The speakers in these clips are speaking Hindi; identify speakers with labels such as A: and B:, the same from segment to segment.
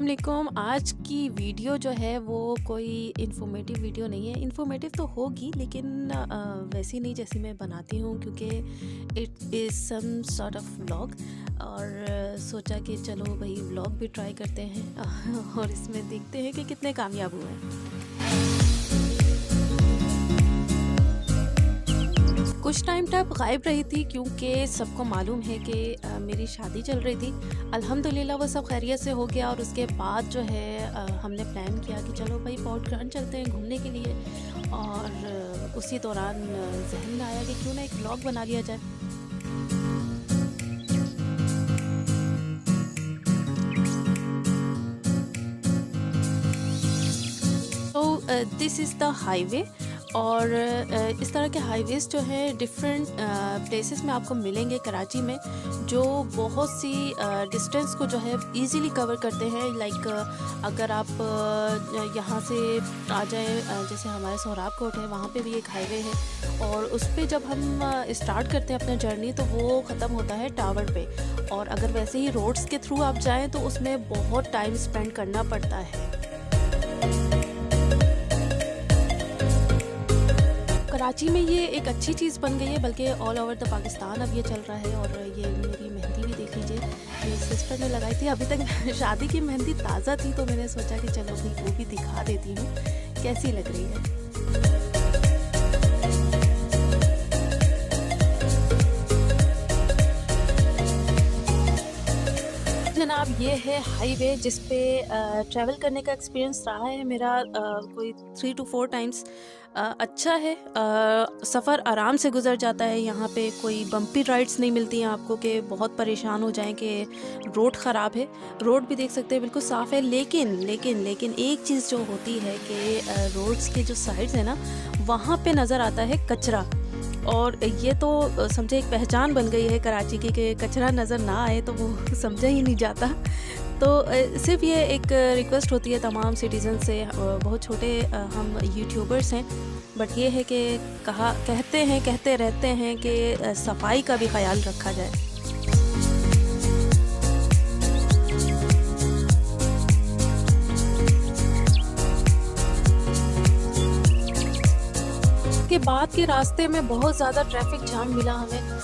A: अस्सलाम वालेकुम। आज की वीडियो जो है वो कोई इन्फॉर्मेटिव वीडियो नहीं है। इन्फॉर्मेटिव तो होगी लेकिन वैसी नहीं जैसी मैं बनाती हूँ, क्योंकि it is some sort of vlog. और सोचा कि चलो भाई व्लॉग भी ट्राई करते हैं और इसमें देखते हैं कि कितने कामयाब हुए हैं। कुछ टाइम तक गायब रही थी क्योंकि सबको मालूम है कि मेरी शादी चल रही थी। अल्हम्दुलिल्लाह वो सब खैरियत से हो गया और उसके बाद जो है हमने प्लान किया कि चलो भाई पॉट ग्रांड चलते हैं घूमने के लिए। और उसी दौरान जहन में आया कि क्यों ना एक व्लॉग बना लिया जाए। तो दिस इज़ द हाईवे। और इस तरह के हाईवेज़ जो है डिफरेंट प्लेसेस में आपको मिलेंगे कराची में, जो बहुत सी डिस्टेंस को जो है इजीली कवर करते हैं। लाइक अगर आप यहाँ से आ जाएं, जैसे हमारे सोहराब कोट है, वहाँ पे भी एक हाईवे है और उस पे जब हम स्टार्ट करते हैं अपना जर्नी तो वो ख़त्म होता है टावर पे। और अगर वैसे ही रोड्स के थ्रू आप जाएँ तो उसमें बहुत टाइम स्पेंड करना पड़ता है। कराची में ये एक अच्छी चीज़ बन गई है, बल्कि ऑल ओवर द पाकिस्तान अब ये चल रहा है। और ये मेरी मेहंदी भी देख लीजिए, मेरी सिस्टर ने लगाई थी। अभी तक शादी की मेहंदी ताज़ा थी तो मैंने सोचा कि चलो भाई वो भी दिखा देती हूँ कैसी लग रही है। जनाब ये है हाईवे जिस पे ट्रैवल करने का एक्सपीरियंस रहा है मेरा कोई 3 to 4 टाइम्स। अच्छा है, सफ़र आराम से गुजर जाता है। यहाँ पे कोई बम्पी राइड्स नहीं मिलती हैं आपको कि बहुत परेशान हो जाएं कि रोड ख़राब है। रोड भी देख सकते हैं बिल्कुल साफ़ है, लेकिन लेकिन लेकिन एक चीज़ जो होती है कि रोड्स के जो साइड्स है ना, वहाँ पे नज़र आता है कचरा। और ये तो समझे एक पहचान बन गई है कराची की कि कचरा नज़र ना आए तो वो समझा ही नहीं जाता। तो सिर्फ ये एक रिक्वेस्ट होती है तमाम सिटीज़न से। बहुत छोटे हम यूट्यूबर्स हैं, बट ये है कि कहते रहते हैं कि सफाई का भी ख्याल रखा जाए। के बाद के रास्ते में बहुत ज़्यादा ट्रैफिक जाम मिला हमें,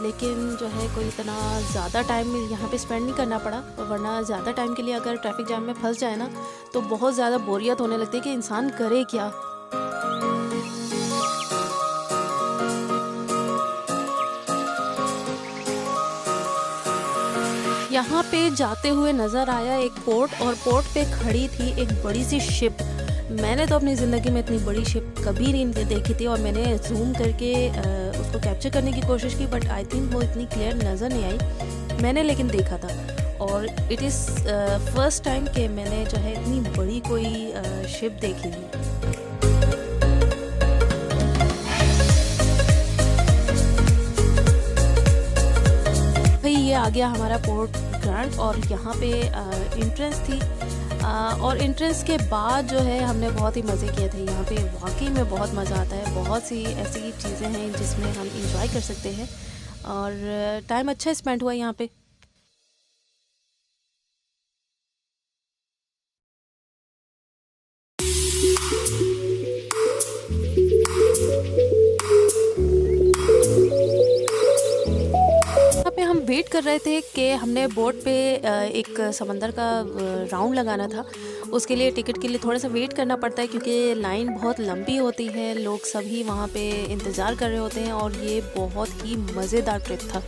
A: लेकिन जो है कोई इतना ज़्यादा टाइम यहाँ पे स्पेंड नहीं करना पड़ा। वरना ज़्यादा टाइम के लिए अगर ट्रैफिक जाम में फंस जाए ना तो बहुत ज़्यादा बोरियत होने लगती है कि इंसान करे क्या। यहाँ पे जाते हुए नज़र आया एक पोर्ट, और पोर्ट पे खड़ी थी एक बड़ी सी शिप। मैंने तो अपनी ज़िंदगी में इतनी बड़ी शिप कभी नहीं देखी थी और मैंने जूम करके उसको कैप्चर करने की कोशिश की, बट आई थिंक वो इतनी क्लियर नज़र नहीं आई। मैंने लेकिन देखा था और इट इज़ फर्स्ट टाइम कि मैंने जो है इतनी बड़ी कोई शिप देखी थी। भाई ये आ गया हमारा पोर्ट ग्रांड और यहाँ पे एंट्रेंस थी। और एंट्रेंस के बाद जो है हमने बहुत ही मज़े किए थे। यहाँ पे वाकई में बहुत मज़ा आता है। बहुत सी ऐसी चीज़ें हैं जिसमें हम इंजॉय कर सकते हैं और टाइम अच्छा स्पेंड हुआ यहाँ पे। हम वेट कर रहे थे कि हमने बोट पे एक समंदर का राउंड लगाना था। उसके लिए टिकट के लिए थोड़ा सा वेट करना पड़ता है क्योंकि लाइन बहुत लंबी होती है, लोग सभी वहाँ पे इंतज़ार कर रहे होते हैं। और ये बहुत ही मज़ेदार ट्रिप था।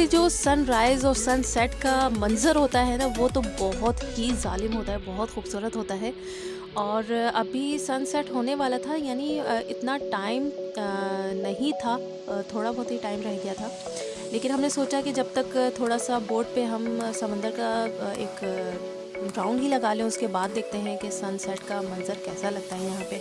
A: जो सनराइज़ और सनसेट का मंज़र होता है ना, वो तो बहुत ही जालिम होता है, बहुत खूबसूरत होता है। और अभी सनसेट होने वाला था, यानी इतना टाइम नहीं था, थोड़ा बहुत ही टाइम रह गया था। लेकिन हमने सोचा कि जब तक थोड़ा सा बोट पे हम समंदर का एक राउंड ही लगा लें, उसके बाद देखते हैं कि सनसेट का मंज़र कैसा लगता है यहाँ पे।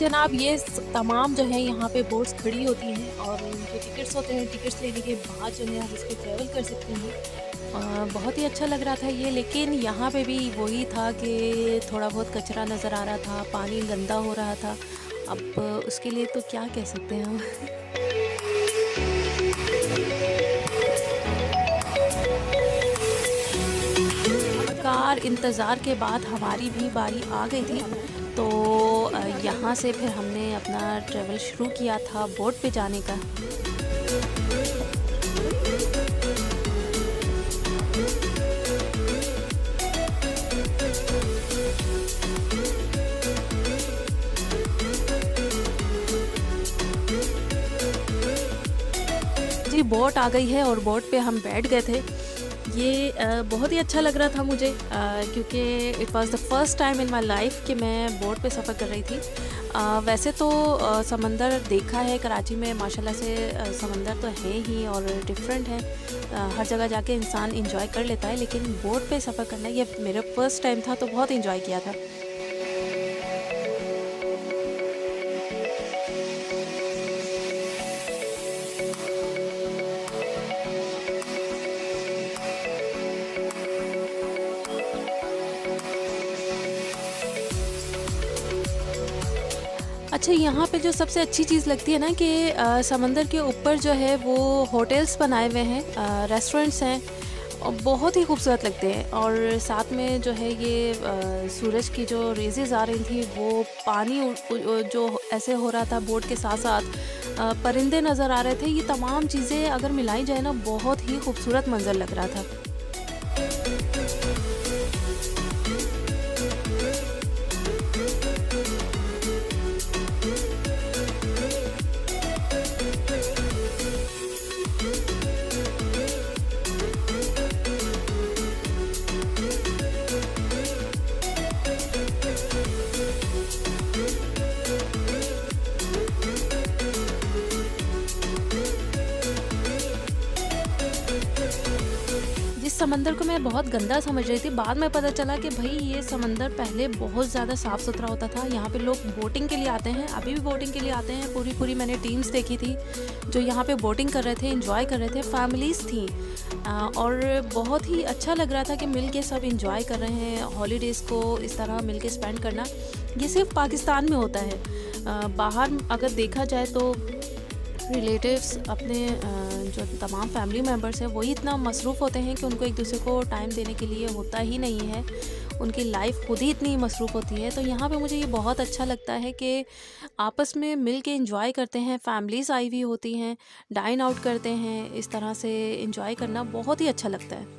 A: जनाब ये तमाम जो है यहाँ पे बोट्स खड़ी होती हैं और उनके टिकट्स होते हैं। टिकट्स लेने के बाद जो है आप इस पे ट्रैवल कर सकते हैं। बहुत ही अच्छा लग रहा था ये, लेकिन यहाँ पे भी वही था कि थोड़ा बहुत कचरा नज़र आ रहा था, पानी गंदा हो रहा था। अब उसके लिए तो क्या कह सकते हैं हम। कार इंतज़ार के बाद हमारी भी बारी आ गई थी। तो यहाँ से फिर हमने अपना ट्रैवल शुरू किया था बोट पे जाने का। जी, बोट आ गई है और बोट पे हम बैठ गए थे। ये बहुत ही अच्छा लग रहा था मुझे, क्योंकि it was the first time in my life कि मैं बोट पे सफ़र कर रही थी। वैसे तो समंदर देखा है कराची में, माशाल्लाह से समंदर तो है ही और डिफरेंट है। हर जगह जाके इंसान एंजॉय कर लेता है, लेकिन बोट पे सफ़र करना ये मेरा फर्स्ट टाइम था, तो बहुत एंजॉय किया था। अच्छा, यहाँ पे जो सबसे अच्छी चीज़ लगती है ना कि समंदर के ऊपर जो है वो होटल्स बनाए हुए हैं, रेस्टोरेंट्स हैं और बहुत ही खूबसूरत लगते हैं। और साथ में जो है ये सूरज की जो रेज़ेज़ आ रही थी, वो पानी जो ऐसे हो रहा था बोट के साथ-साथ, परिंदे नज़र आ रहे थे। ये तमाम चीज़ें अगर मिलाई जाए ना, बहुत ही खूबसूरत मंज़र लग रहा था। जिस समंदर को मैं बहुत गंदा समझ रही थी, बाद में पता चला कि भई ये समंदर पहले बहुत ज़्यादा साफ़-सुथरा होता था। यहाँ पे लोग बोटिंग के लिए आते हैं, अभी भी बोटिंग के लिए आते हैं। पूरी-पूरी मैंने टीम्स देखी थी, जो यहाँ पे बोटिंग कर रहे थे, एन्जॉय कर रहे थे, फैमिलीज़ थीं। और बहुत ही अच्छा लग रहा था कि मिल के सब एन्जॉय कर रहे हैं। हॉलिडेज़ को इस तरह मिल के स्पेंड करना, ये सिर्फ़ पाकिस्तान में होता है। बाहर अगर देखा जाए तो रिलेटिव्स अपने जो तमाम फैमिली मेम्बर्स हैं वही इतना मसरूफ़ होते हैं कि उनको एक दूसरे को टाइम देने के लिए होता ही नहीं है। उनकी लाइफ खुद ही इतनी मसरूफ़ होती है। तो यहाँ पे मुझे ये बहुत अच्छा लगता है कि आपस में मिल के एंजॉय करते हैं, फैमिलीज़ आई हुई होती हैं, डाइन आउट करते हैं, इस तरह से एंजॉय करना बहुत ही अच्छा लगता है।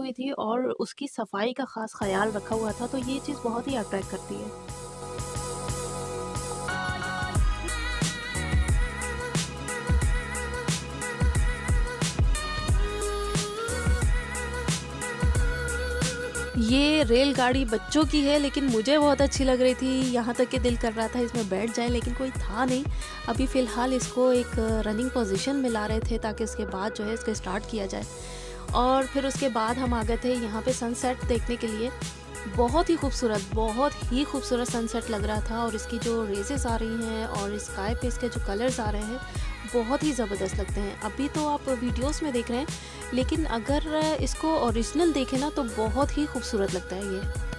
A: हुई थी और उसकी सफाई का ख़ास ख़्याल रखा हुआ था, तो ये चीज़ बहुत ही अट्रैक्ट करती है। ये रेलगाड़ी बच्चों की है, लेकिन मुझे बहुत अच्छी लग रही थी, यहाँ तक कि दिल कर रहा था इसमें बैठ जाएँ, लेकिन कोई था नहीं। अभी फ़िलहाल इसको एक रनिंग पोज़ीशन में ला रहे थे ताकि उसके बाद जो है इसको स्टार्ट किया जाए। और फिर उसके बाद हम आ गए थे यहाँ पे सनसेट देखने के लिए। बहुत ही खूबसूरत सनसेट लग रहा था और इसकी जो रेज़ेस आ रही हैं और स्काई पे इसके जो कलर्स आ रहे हैं, बहुत ही ज़बरदस्त लगते हैं। अभी तो आप वीडियोस में देख रहे हैं, लेकिन अगर इसको ओरिजिनल देखें ना तो बहुत ही खूबसूरत लगता है ये।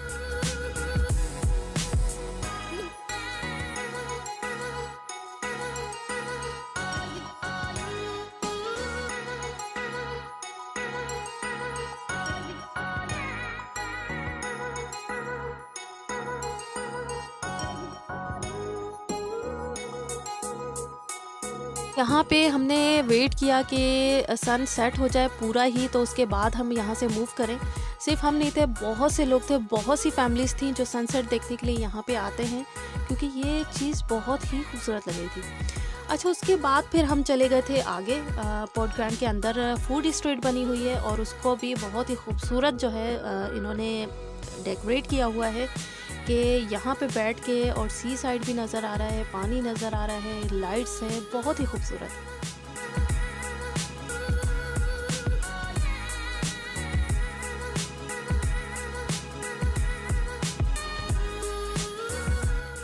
A: यहाँ पे हमने वेट किया कि सन सेट हो जाए पूरा ही, तो उसके बाद हम यहाँ से मूव करें। सिर्फ हम नहीं थे, बहुत से लोग थे, बहुत सी फैमिलीज़ थी जो सनसेट देखने के लिए यहाँ पे आते हैं, क्योंकि ये चीज़ बहुत ही खूबसूरत लग रही थी। अच्छा, उसके बाद फिर हम चले गए थे आगे। पोर्ट ग्रैंड के अंदर फूड स्ट्रीट बनी हुई है और उसको भी बहुत ही खूबसूरत जो है इन्होंने डेकोरेट किया हुआ है कि यहाँ पे बैठ के, और सी साइड भी नज़र आ रहा है, पानी नज़र आ रहा है, लाइट्स हैं, बहुत ही खूबसूरत।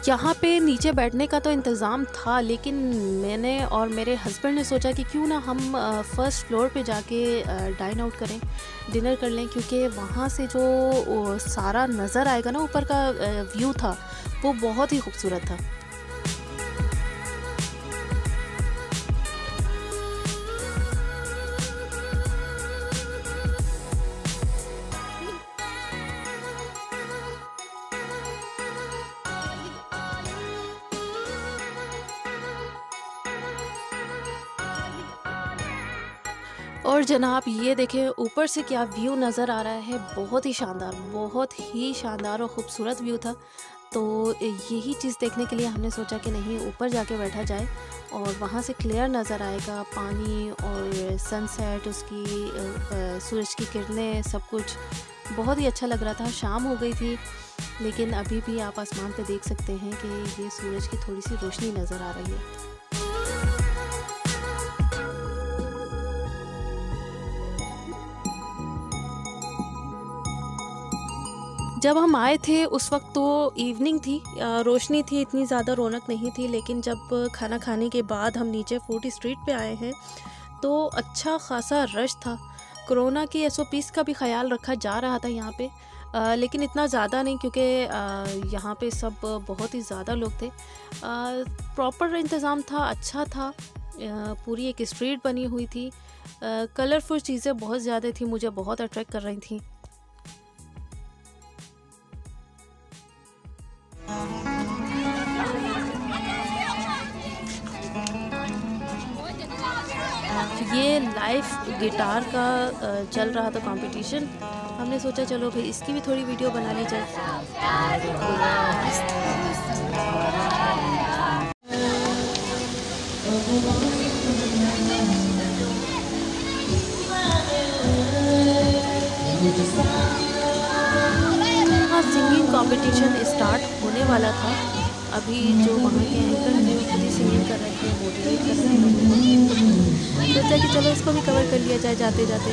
A: यहाँ पे नीचे बैठने का तो इंतज़ाम था, लेकिन मैंने और मेरे हस्बैंड ने सोचा कि क्यों ना हम फर्स्ट फ्लोर पे जाके डाइन आउट करें, डिनर कर लें, क्योंकि वहाँ से जो सारा नज़र आएगा ना, ऊपर का व्यू था, वो बहुत ही खूबसूरत था। और जनाब ये देखें ऊपर से क्या व्यू नज़र आ रहा है, बहुत ही शानदार और ख़ूबसूरत व्यू था। तो यही चीज़ देखने के लिए हमने सोचा कि नहीं, ऊपर जाके बैठा जाए और वहाँ से क्लियर नज़र आएगा पानी और सनसेट, उसकी सूरज की किरणें, सब कुछ बहुत ही अच्छा लग रहा था। शाम हो गई थी, लेकिन अभी भी आप आसमान पे देख सकते हैं कि ये सूरज की थोड़ी सी रोशनी नज़र आ रही है। जब हम आए थे उस वक़्त तो इवनिंग थी, रोशनी थी, इतनी ज़्यादा रौनक नहीं थी, लेकिन जब खाना खाने के बाद हम नीचे फूड स्ट्रीट पे आए हैं, तो अच्छा ख़ासा रश था। कोरोना की एसओपीज़ का भी ख़्याल रखा जा रहा था यहाँ पे, लेकिन इतना ज़्यादा नहीं, क्योंकि यहाँ पे सब बहुत ही ज़्यादा लोग थे। प्रॉपर इंतज़ाम था, अच्छा था। पूरी एक स्ट्रीट बनी हुई थी, कलरफुल चीज़ें बहुत ज़्यादा थी, मुझे बहुत अट्रैक्ट कर रही थी। ये लाइव गिटार का चल रहा था कंपटीशन। हमने सोचा चलो भाई इसकी भी थोड़ी वीडियो बना ली जाए। हाँ, सिंगिंग कंपटीशन स्टार्ट होने वाला था। अभी जो वहाँ के एंकर थे वो खुद ही सिंगिंग कर रहे थे, मोटिवेट कर रहे थे लोगों को। सोचा कि चलो इसको भी कवर कर लिया जाए जाते जाते।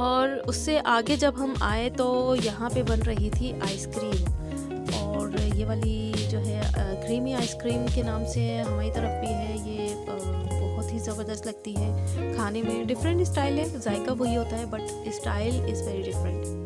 A: और उससे आगे जब हम आए तो यहाँ पे बन रही थी आइसक्रीम, और ये वाली जो है क्रीमी आइसक्रीम के नाम से हमारी तरफ भी है। ये बहुत बहुत ही ज़बरदस्त लगती है। खाने में डिफरेंट स्टाइल है, जायका वही होता है but style is very different.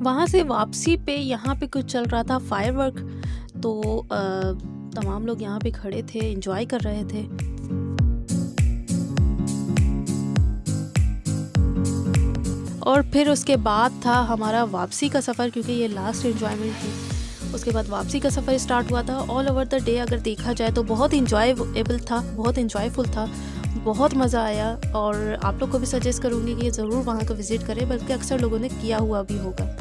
A: वहाँ से वापसी पे यहाँ पे कुछ चल रहा था फायरवर्क, तो तमाम लोग यहाँ पे खड़े थे, एंजॉय कर रहे थे। और फिर उसके बाद था हमारा वापसी का सफ़र, क्योंकि ये लास्ट एंजॉयमेंट थी। उसके बाद वापसी का सफ़र स्टार्ट हुआ था। ऑल ओवर द डे अगर देखा जाए तो बहुत इंजॉयबल था, बहुत इंजॉयफुल था, बहुत मज़ा आया। और आप लोग को भी सजेस्ट करूँगी कि ज़रूर वहाँ का विज़िट करें, बल्कि अक्सर लोगों ने किया हुआ भी होगा।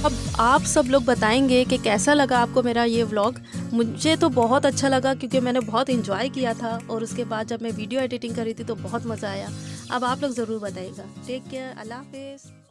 A: अब आप सब लोग बताएंगे कि कैसा लगा आपको मेरा ये व्लॉग। मुझे तो बहुत अच्छा लगा, क्योंकि मैंने बहुत इंजॉय किया था और उसके बाद जब मैं वीडियो एडिटिंग कर रही थी तो बहुत मज़ा आया। अब आप लोग ज़रूर बताइएगा। टेक केयर, अल्लाह हाफिज़।